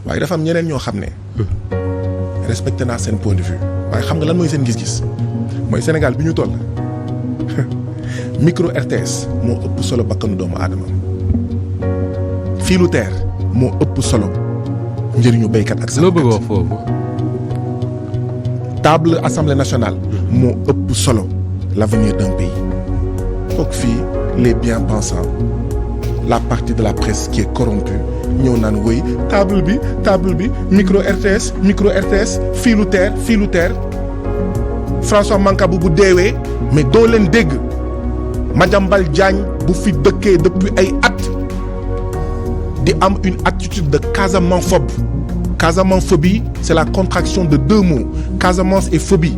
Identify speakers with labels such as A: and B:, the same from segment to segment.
A: waaye dafa am ñeneen ñoo xam ne respecté naa seen point de vue waaye xam nga lan mooy seen gis-gis mooy Sénégal bi ñu toll micro RTS moo ëpp solo bakkanu doomu aadama filu terre moo ëpp solo njëriñu béykat ak
B: loo bëgg wax foofu.
A: table assemblée nationale moo ëpp solo l'avenir d'un pays foog fii les bien-pensants la partie de la presse qui est corrompue ñëw naan woy table bi micro RTS filu terre François Mancabou bu deewee mais doo leen dégg Madiambal Diagne bu fi dëkkee depuis ay at di am une attitude de casamance-phobe. Casamance-phobie c'est la contraction de deux mots Casamance et phobie.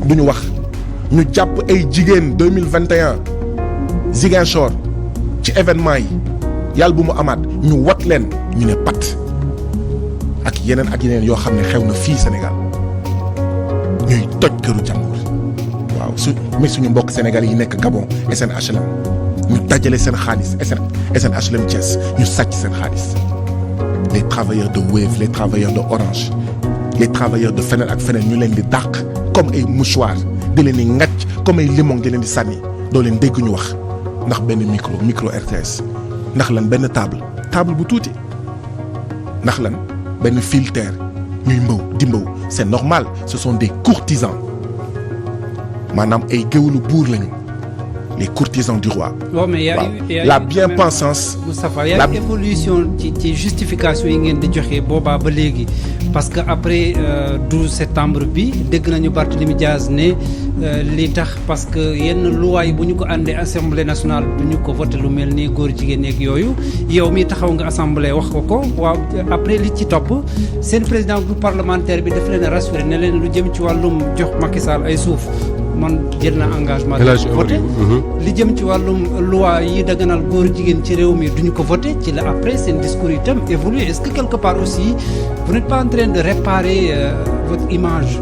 A: du ñu wax ñu jàpp ay jigéen 2021 Ziguinchor ci événement yi yàlla bu mu amaat ñu wat leen ñu ne pat ak yeneen yoo xam ne xew na fii Sénégal ñuy toj këru jàmbur waaw suñu mbokk Sénégal yi nekk Gabon SNHLM ñu dajale seen xaalis SNHLM Thiès ñu sàcc seen xaalis les travailleurs de Wave les travailleurs de Orange les travailleurs de feneen ak feneen ñu leen di dàq comme ay mouchoir di leen di ngàcc comme ay limon di leen di sànni doo leen dégg ñu wax ndax benn micro RTS ndax lan benn table bu tuuti ndax lan benn fil terre ñuy mbaw c'est normal ce sont des courtisans maanaam ay géwélu buur lañu les courtisans du roi.
C: waaw mais
A: la bien-pensance.
C: Moustapha y a une évolution ci justification yi ngeen di joxe boobaa ba léegi parce que après 12 septembre bi dégg nañu Barthélémy Dias ne li tax parce que yenn loi yi bu ñu ko àndee assemblée nationale du ñu ko voté lu mel ni góor jigéen yeeg yooyu yow mi taxaw nga assemblée wax ko waaw après li ci topp seen président groupe parlementaire bi daf leen a rassuré ne leen lu jëm ci wàllum jox Macky Sall ay suuf. man jël na engagement de voté li jëm ci wàllum loi yi daganal góor jigéen ci réew mi duñu ko voté ci la après seen discours itam évolué est-ce que quelque part aussi vous n'êtes pas en train de réparer votre image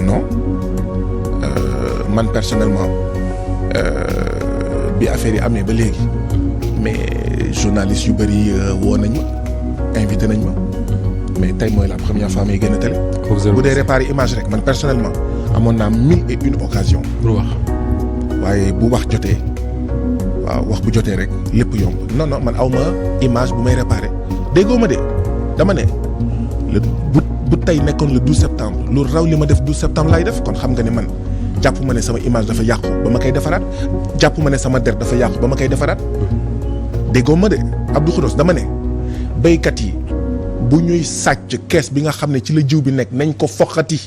A: non man personnellement bi affaire yi amee ba léegi mais journalistes yu bëri woo nañ ma invité nañ ma mais tey mooy la première fois may gën a télé bu dee réparer image rek man personnellement amoon naa 1001 occasion
B: pour wax
A: waaye bu wax jotee waaw wax bu jotee rek lépp yomb non man awma image bu may réparer déggoo ma de dama ne bu tey nekkoon le 12 septembre lu raw li ma def 12 septembre laay def kon xam nga ne man jàpp ma ne sama image dafa yàqu ba ma koy defaraat jàpp ma ne sama der dafa yàqu ba ma koy defaraat déggoo ma de Abdou Khoudoss dama ne béykat yi bu ñuy sàcc kees bi nga xam ne ci la jiw bi nekk nañ ko foqati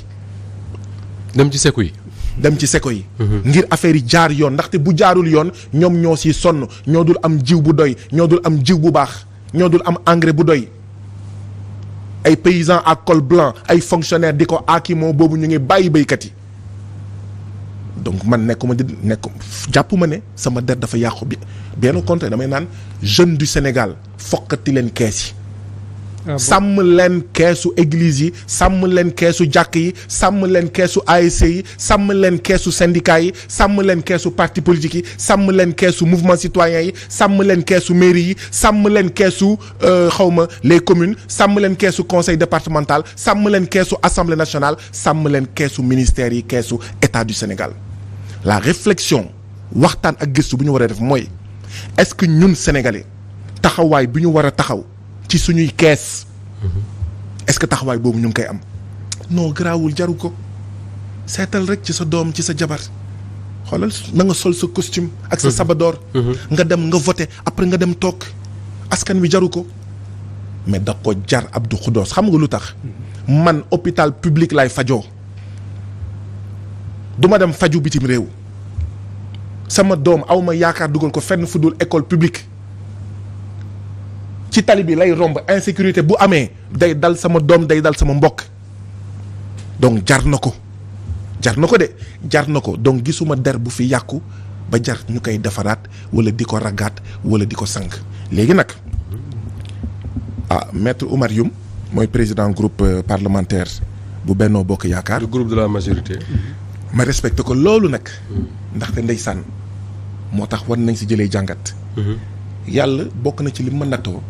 B: dem ci seko yi. ngir affaire yi jaar yoon ndaxte bu jaarul yoon ñoom ñoo si sonn ñoo dul am jiw bu doy ñoo dul am jiw bu baax ñoo dul am engrais bu doy ay paysans à col blanc ay fonctionnaires di ko aakimoo boobu ñu ngi bàyyi béykat yi donc man jàpp ma ne sama der dafa yàqu bi bien au contraire damay naan jeune du Sénégal foqati leen kees yi. sàmm leen keesu église yi sàmm leen keesu jàkk yi sàmm leen keesu ASC yi sàmm leen keesu syndicat yi sàmm leen keesu parti politique yi sàmm leen keesu mouvement citoyen yi sàmm leen keesu mairie yi sàmm leen keesu les communes sàmm leen keesu conseil départemental sàmm leen keesu assemblée nationale sàmm leen keesu ministère yi keesu état du Sénégal la réflexion waxtaan ak gëstu bu ñu war a def mooy est-ce que ñun sénégalais taxawaay bi ñu war a taxaw ci suñuy kees est-ce que taxawaay boobu ñu ngi koy am non garaawul jaru ko seetal rek ci sa doom ci sa jabar xoolal na nga sol sa costume ak sa sabadoor nga dem nga voter après nga dem toog askan wi jaru ko mais da ko jar Abdou Khoudoss xam nga lu tax man hôpital public laay fajoo duma dem faju bitim réew sama doom awma yaakaar dugal ko fenn fu dul école publique ci tali bi lay romb insécurité bu amee day dal sama doom day dal sama mbokk donc jar na ko de jar na ko donc gisuma der bu fi yàqu ba jar ñu koy defaraat wala di ko ragaat wala di ko sang léegi nag maître Oumar Youm mooy président groupe parlementaire bu Benno Bokk Yaakaar. le groupe de la majorité.
A: ma respecté ko loolu nag ndaxte ndeysaan moo tax war nañ si jëlee jàngat. yàlla bokk na ci li ma nattoo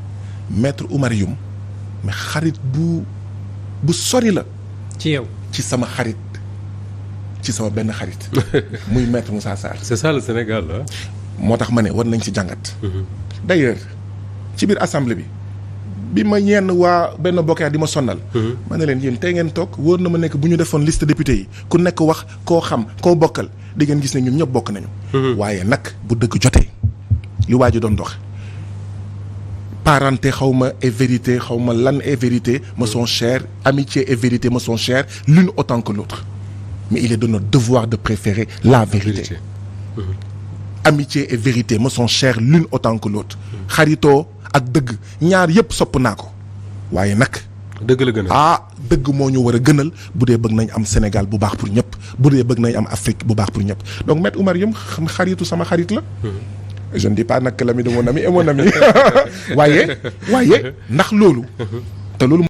A: maître Oumar Youm mais xarit bu sori la.
C: ci yow
A: ci sama xarit ci sama benn xarit. muy maître Moussa Sarr.
D: c'est ça le Sénégal ah.
A: moo tax ma ne war nañ ci jàngat. d'ailleurs ci biir assemblée bi ma ñenn waa benn bokkaat di ma sonnal. ma ne leen yéen tey ngeen toog wóor na ma nekk bu ñu defoon liste député yi ku nekk wax koo xam koo bokkal di ngeen gis ne ñun ñëpp bokk nañu. waaye nag bu dëgg jotee li waa ji doon dox. parenté xaw ma et vérité xaw ma lan et vérité me sont chères amitié et vérité me sont chères l'une autant que l'autre mais il est de notre devoir de préférer la vérité. Amitié et vérité me sont chères l'une autant que l'autre. xaritoo ak dëgg ñaar yëpp sopp naa ko waaye nag.
D: dëgg la gënal
A: dëgg moo ñu war a gënal bu dee bëgg nañ am Sénégal bu baax pour ñëpp bu dee bëgg nañ am Afrique bu baax pour ñëpp donc maître Oumar Youm xaritu sama xarit la. je ne dis pas nag que l'ami de mon ami est mon ami waaye ndax loolu te loolu